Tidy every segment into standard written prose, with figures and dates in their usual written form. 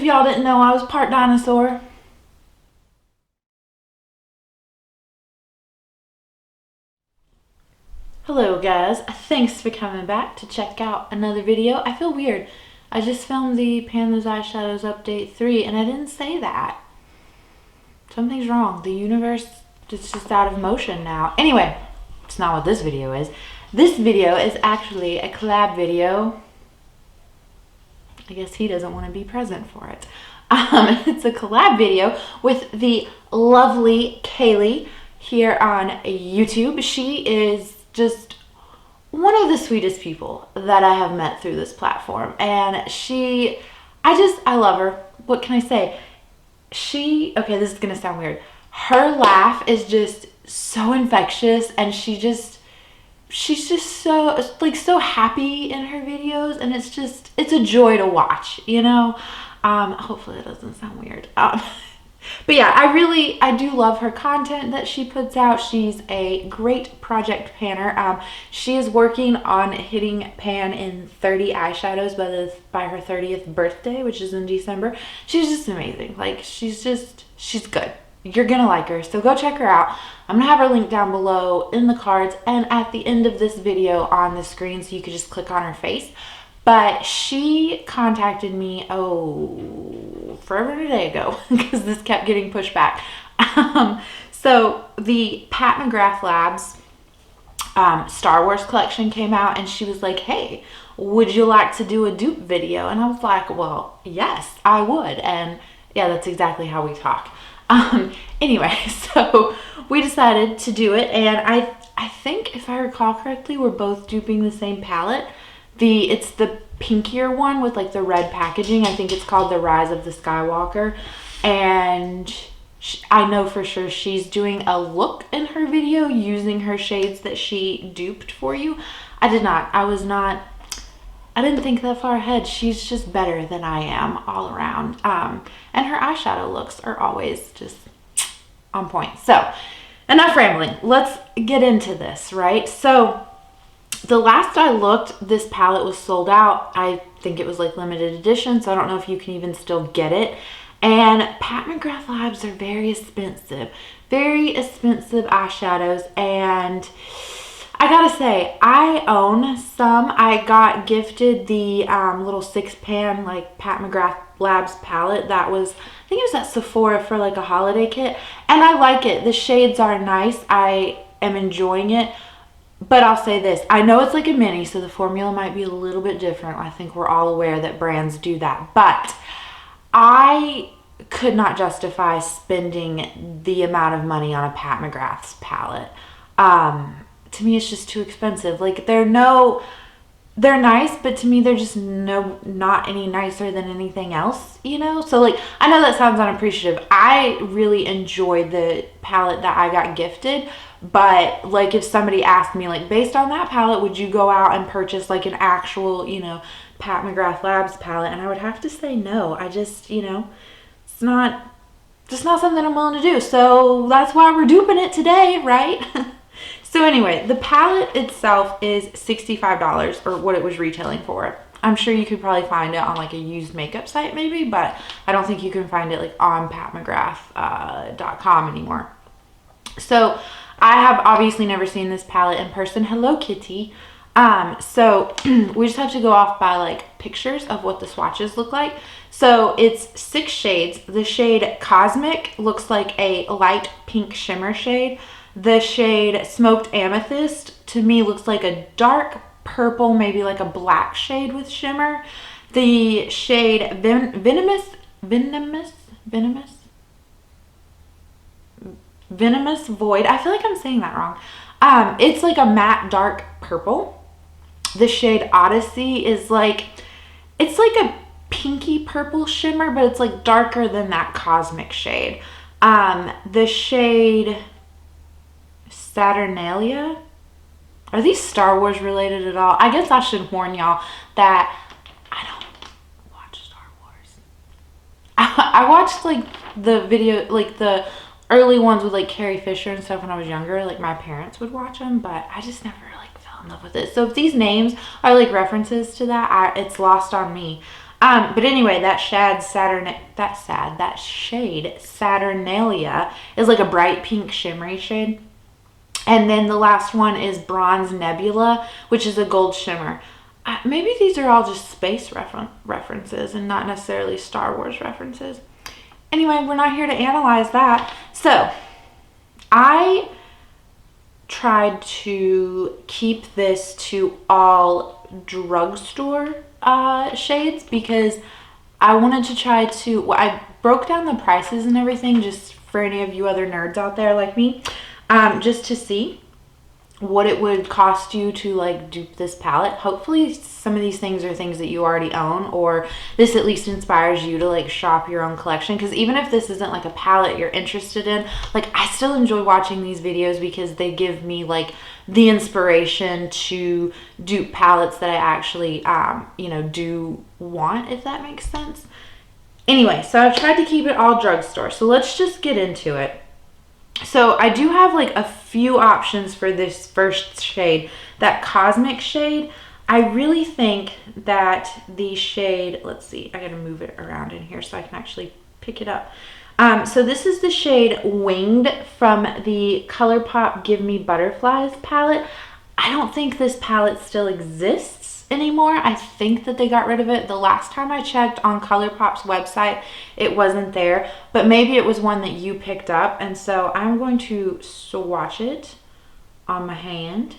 y'all didn't know, I was part dinosaur. Hello guys, thanks for coming back to check out another video. I feel weird. I just filmed the Pan Those Eyeshadows Update 3 and I didn't say that. Something's wrong. The universe is just out of motion now. Anyway, it's not what this video is. This video is actually a collab video. I guess he doesn't want to be present for it. It's a collab video with the lovely Kailee here on YouTube. She is just one of the sweetest people that I have met through this platform, and I love her. What can I say? Okay, this is gonna sound weird. Her laugh is just so infectious, and she's just so happy in her videos, and it's a joy to watch, you know. Hopefully that doesn't sound weird. But yeah, I do love her content that she puts out. She's a great project panner. She is working on hitting pan in 30 eyeshadows by her 30th birthday, which is in December. She's just amazing. Like, she's good. You're gonna like her, so go check her out. I'm gonna have her link down below in the cards and at the end of this video on the screen, so you could just click on her face. But she contacted me, forever and a day ago, because this kept getting pushed back. So the Pat McGrath Labs Star Wars collection came out, and she was like, hey, would you like to do a dupe video? And I was like, well, yes, I would. And yeah, that's exactly how we talk. Anyway, so we decided to do it, and I think, if I recall correctly, we're both duping the same palette. It's the pinkier one with like the red packaging. I think it's called The Rise of the Skywalker, and I know for sure she's doing a look in her video using her shades that she duped for you. I did not. I didn't think that far ahead. She's just better than I am all around. And her eyeshadow looks are always just on point. So enough rambling. Let's get into this, right? So the last I looked, this palette was sold out. I think it was like limited edition, so I don't know if you can even still get it. And Pat McGrath Labs are very expensive eyeshadows, and I gotta say, I own some. I got gifted the little 6-pan like Pat McGrath Labs palette that was, I think it was at Sephora for like a holiday kit, and I like it. The shades are nice. I am enjoying it. But I'll say this, I know it's like a mini, so the formula might be a little bit different. I think we're all aware that brands do that. But I could not justify spending the amount of money on a Pat McGrath's palette. To me, it's just too expensive. Like, they're nice, but to me, they're just not any nicer than anything else, you know? So, like, I know that sounds unappreciative. I really enjoy the palette that I got gifted. But like, if somebody asked me, like, based on that palette, would you go out and purchase like an actual, you know, Pat McGrath Labs palette? And I would have to say no. I just, you know, it's not something I'm willing to do. So that's why we're duping it today, right? So anyway, the palette itself is $65, or what it was retailing for. I'm sure you could probably find it on like a used makeup site maybe, but I don't think you can find it like on patmcgrath.com anymore. So I have obviously never seen this palette in person. Hello, Kitty. So we just have to go off by like pictures of what the swatches look like. So it's 6 shades. The shade Cosmik looks like a light pink shimmer shade. The shade Smoked Amethyst to me looks like a dark purple, maybe like a black shade with shimmer. The shade Venomous Void. I feel like I'm saying that wrong. It's like a matte dark purple. The shade Odyssey is like, it's like a pinky purple shimmer, but it's like darker than that Cosmik shade. The shade Saturnalia. Are these Star Wars related at all? I guess I should warn y'all that I don't watch Star Wars. I watched like the video, like the early ones with like Carrie Fisher and stuff when I was younger. Like, my parents would watch them, but I just never like fell in love with it. So if these names are like references to that, it's lost on me. But anyway, that shade Saturnalia is like a bright pink shimmery shade. And then the last one is Bronze Nebula, which is a gold shimmer. Maybe these are all just space references and not necessarily Star Wars references. Anyway, we're not here to analyze that. So I tried to keep this to all drugstore shades because I wanted to try to, well, I broke down the prices and everything just for any of you other nerds out there like me, just to see what it would cost you to like dupe this palette. Hopefully some of these things are things that you already own, or this at least inspires you to like shop your own collection, because even if this isn't like a palette you're interested in, like I still enjoy watching these videos because they give me like the inspiration to dupe palettes that I actually you know, do want, if that makes sense. Anyway, so I've tried to keep it all drugstore, so let's just get into it. So I do have like a few options for this first shade, that Cosmik shade. I really think that the shade, let's see, I gotta move it around in here so I can actually pick it up. So this is the shade Winged from the ColourPop Gimmie Butterflies palette. I don't think this palette still exists anymore. I think that they got rid of it. The last time I checked on ColourPop's website, it wasn't there, but maybe it was one that you picked up. And so I'm going to swatch it on my hand.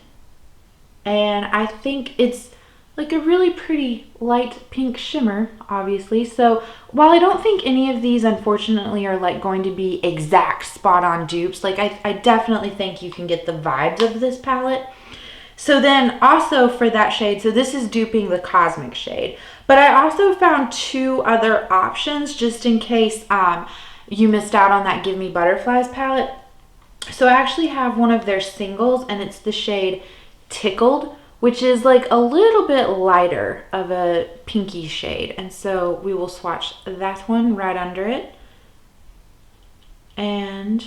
And I think it's like a really pretty light pink shimmer, obviously. So while I don't think any of these, unfortunately, are like going to be exact spot on dupes, like I definitely think you can get the vibes of this palette. So then also for that shade, so this is duping the Cosmik shade, but I also found two other options just in case you missed out on that Gimmie Butterflies palette. So I actually have one of their singles, and it's the shade Tickled, which is like a little bit lighter of a pinky shade. And so we will swatch that one right under it. And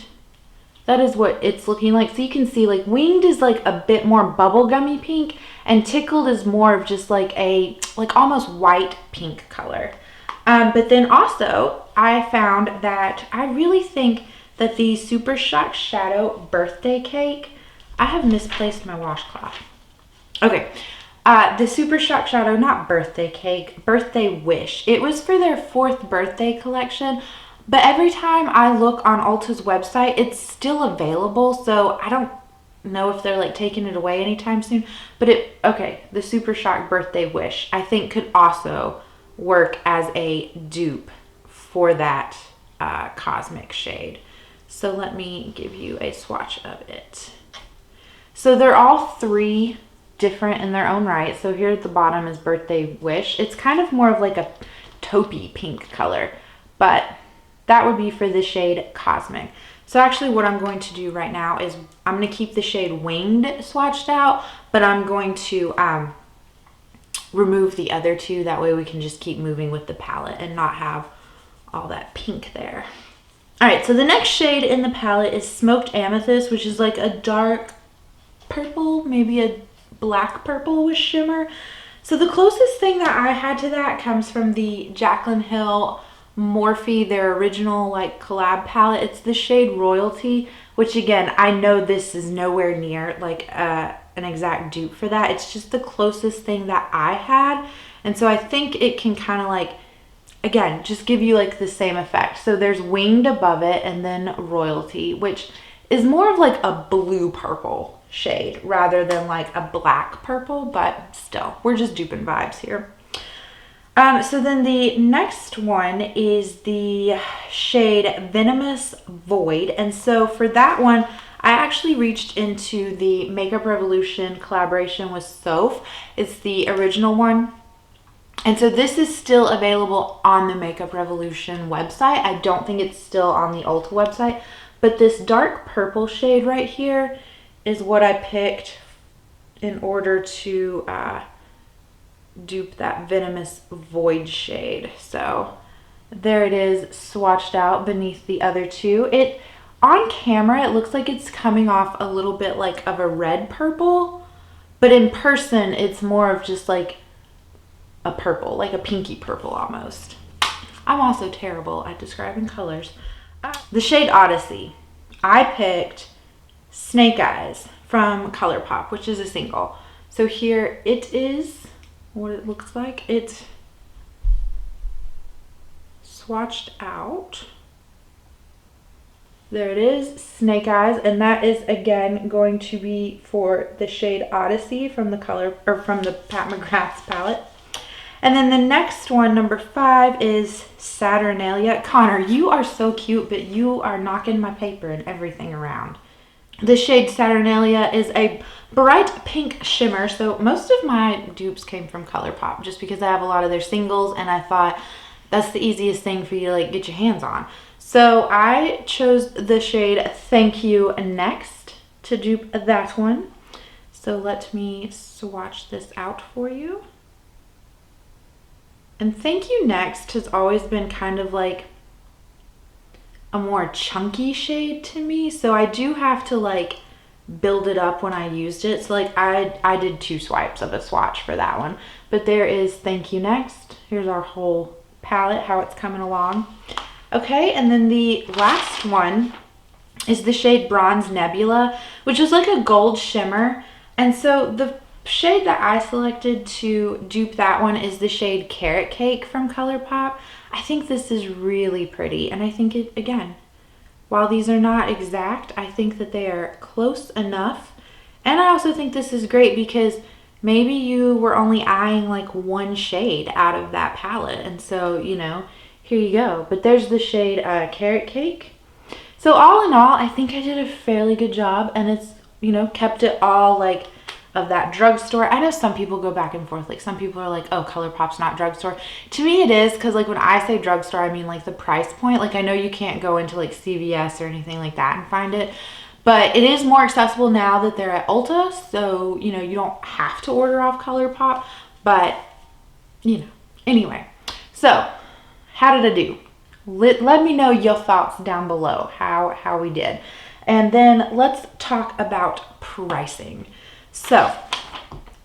that is what it's looking like. So you can see like Winged is like a bit more bubblegummy pink, and Tickled is more of just like a almost white pink color. But then also I found that I really think that the SuperShock Shadow Birthday Cake, I have misplaced my washcloth. Okay, the SuperShock Shadow, not Birthday Cake, Birthday Wish. It was for their 4th birthday collection. But every time I look on Ulta's website, it's still available. So I don't know if they're like taking it away anytime soon. But okay, the SuperShock Birthday Wish, I think could also work as a dupe for that Cosmik shade. So let me give you a swatch of it. So they're all 3 different in their own right. So here at the bottom is Birthday Wish. It's kind of more of like a taupey pink color, but that would be for the shade Cosmik. So actually what I'm going to do right now is I'm going to keep the shade Winged swatched out, but I'm going to remove the other 2. That way we can just keep moving with the palette and not have all that pink there. All right, so the next shade in the palette is Smoked Amethyst, which is like a dark purple, maybe a black purple with shimmer. So the closest thing that I had to that comes from the Jaclyn Hill Morphe, their original like collab palette. It's the shade Royalty, which again, I know this is nowhere near like an exact dupe for that. It's just the closest thing that I had. And so I think it can kind of like, again, just give you like the same effect. So there's Winged above it, and then Royalty, which is more of like a blue purple shade rather than like a black purple, but still, we're just duping vibes here. So then the next one is the shade Venomous Void. And so for that one, I actually reached into the Makeup Revolution collaboration with Soph. It's the original one. And so this is still available on the Makeup Revolution website. I don't think it's still on the Ulta website, but this dark purple shade right here is what I picked in order to dupe that Venomous Void shade. So there it is, swatched out beneath the other 2. It on camera, it looks like it's coming off a little bit like of a red purple, but in person it's more of just like a purple, like a pinky purple almost. I'm also terrible at describing colors. The shade Odyssey. I picked Snake Eyes from ColourPop, which is a single. So here it is, what it looks like. It's swatched out. There it is, Snake Eyes, and that is again going to be for the shade Odyssey from the Pat McGrath's palette. And then the next one, number 5, is Saturnalia. Connor, you are so cute, but you are knocking my paper and everything around. The shade Saturnalia is a bright pink shimmer. So most of my dupes came from ColourPop just because I have a lot of their singles and I thought that's the easiest thing for you to like get your hands on. So I chose the shade Thank You next to dupe that one. So let me swatch this out for you. And Thank You Next has always been kind of like a more chunky shade to me. So I do have to like build it up when I used it. So like I did 2 swipes of a swatch for that one. But there is Thank You Next. Here's our whole palette, how it's coming along. Okay, and then the last one is the shade Bronze Nebula, which is like a gold shimmer. And so the shade that I selected to dupe that one is the shade Carrot Cake from ColourPop. I think this is really pretty, and I think it, again, while these are not exact, I think that they are close enough. And I also think this is great because maybe you were only eyeing like one shade out of that palette, and so, you know, here you go. But there's the shade Carrot Cake. So all in all, I think I did a fairly good job, and it's, you know, kept it all like of that drugstore. I know some people go back and forth. Like some people are like, oh, ColourPop's not drugstore. To me it is, because like when I say drugstore, I mean like the price point. Like I know you can't go into like CVS or anything like that and find it, but it is more accessible now that they're at Ulta. So, you know, you don't have to order off ColourPop, but you know, anyway. So how did I do? Let me know your thoughts down below, how we did. And then let's talk about pricing. So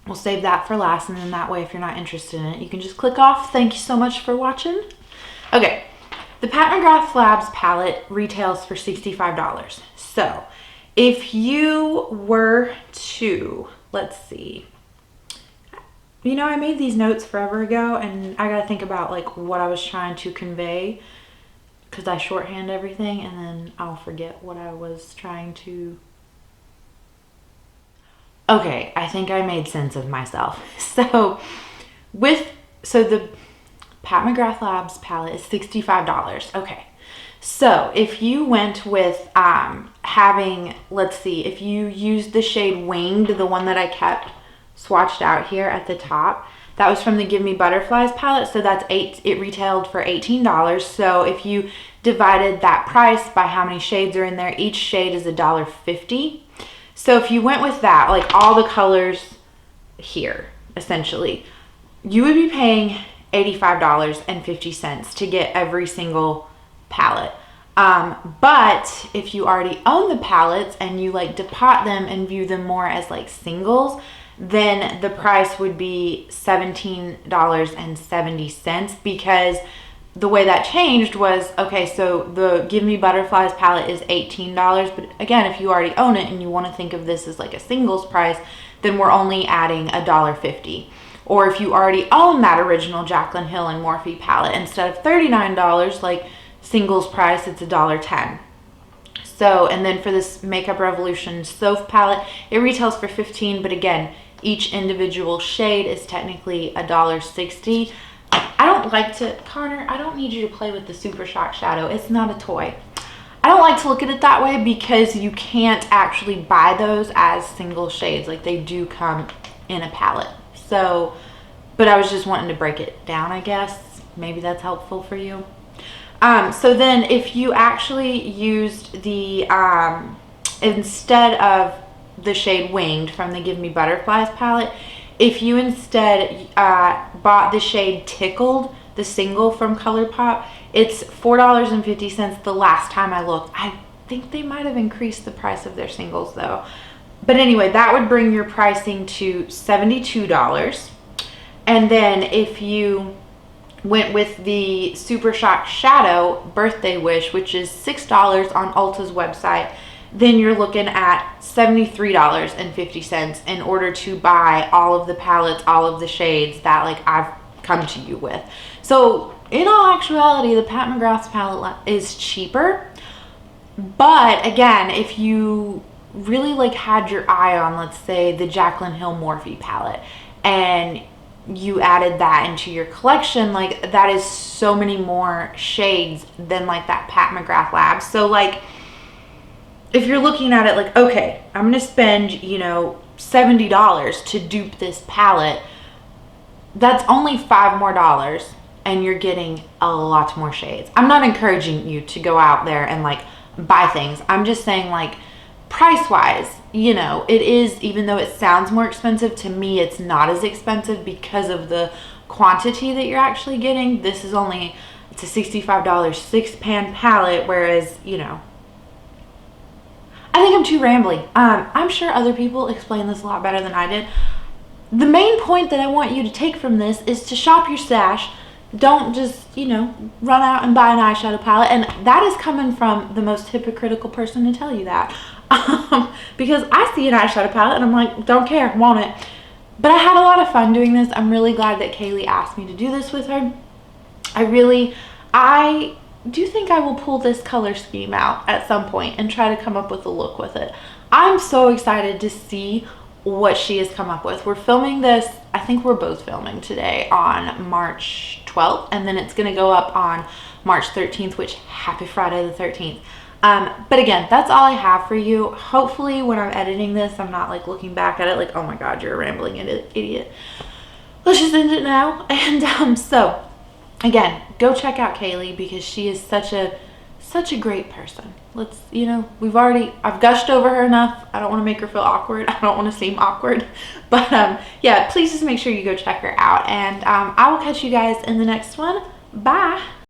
we'll save that for last, and then that way if you're not interested in it, you can just click off. Thank you so much for watching. Okay, the Pat McGrath Labs palette retails for $65. So if you were to, let's see, you know, I made these notes forever ago and I gotta think about like what I was trying to convey, because I shorthand everything and then I'll forget what I was trying to. Okay, I think I made sense of myself. So the Pat McGrath Labs palette is $65. Okay, so if you went with having, let's see, if you used the shade Winged, the one that I kept swatched out here at the top, that was from the Gimmie Butterflies palette. So that's it retailed for $18. So if you divided that price by how many shades are in there, each shade is $1.50. So if you went with that, like all the colors here, essentially, you would be paying $85.50 to get every single palette. But if you already own the palettes and you like depot them and view them more as like singles, then the price would be $17.70, because the way that changed was, okay, so the Gimmie Butterflies palette is $18, but again, if you already own it and you want to think of this as like a singles price, then we're only adding $1.50. Or if you already own that original Jaclyn Hill and Morphe palette, instead of $39, like singles price, it's $1.10. So, and then for this Makeup Revolution Soph palette, it retails for $15, but again, each individual shade is technically $1.60. I don't like to, Connor, I don't need you to play with the SuperShock shadow. It's not a toy. I don't like to look at it that way because you can't actually buy those as single shades. Like they do come in a palette. So, but I was just wanting to break it down, I guess. Maybe that's helpful for you. So then if you actually used the, instead of the shade Winged from the Gimmie Butterflies palette, if you instead bought the shade Tickled, the single from ColourPop, it's $4.50 the last time I looked. I think they might have increased the price of their singles though. But anyway, that would bring your pricing to $72. And then if you went with the SuperShock Shadow Birthday Wish, which is $6 on Ulta's website, then you're looking at $73.50 in order to buy all of the palettes, all of the shades that like I've come to you with. So in all actuality, the Pat McGrath's palette is cheaper. But again, if you really like had your eye on, let's say, the Jaclyn Hill Morphe palette, and you added that into your collection, like that is so many more shades than like that Pat McGrath Lab. So like if you're looking at it like, okay, I'm gonna spend, you know, $70 to dupe this palette, that's only $5 more, and you're getting a lot more shades. I'm not encouraging you to go out there and like buy things. I'm just saying, like, price wise, you know, it is, even though it sounds more expensive, to me it's not as expensive because of the quantity that you're actually getting. This is only, it's a $65 6-pan palette, whereas, you know, I think I'm too rambly. I'm sure other people explain this a lot better than I did. The main point that I want you to take from this is to shop your stash. Don't just, you know, run out and buy an eyeshadow palette. And that is coming from the most hypocritical person to tell you that. Because I see an eyeshadow palette and I'm like, don't care, want it. But I had a lot of fun doing this. I'm really glad that Kailee asked me to do this with her. I do think I will pull this color scheme out at some point and try to come up with a look with it. I'm so excited to see what she has come up with. We're filming this, I think we're both filming today on March 12th, and then it's gonna go up on March 13th, which, happy Friday the 13th. But again, that's all I have for you. Hopefully when I'm editing this, I'm not like looking back at it like, oh my God, you're a rambling idiot. Let's just end it now. And so again, go check out Kailee because she is such a great person. Let's, you know, I've gushed over her enough. I don't want to make her feel awkward. I don't want to seem awkward. But yeah, please just make sure you go check her out. And I will catch you guys in the next one. Bye.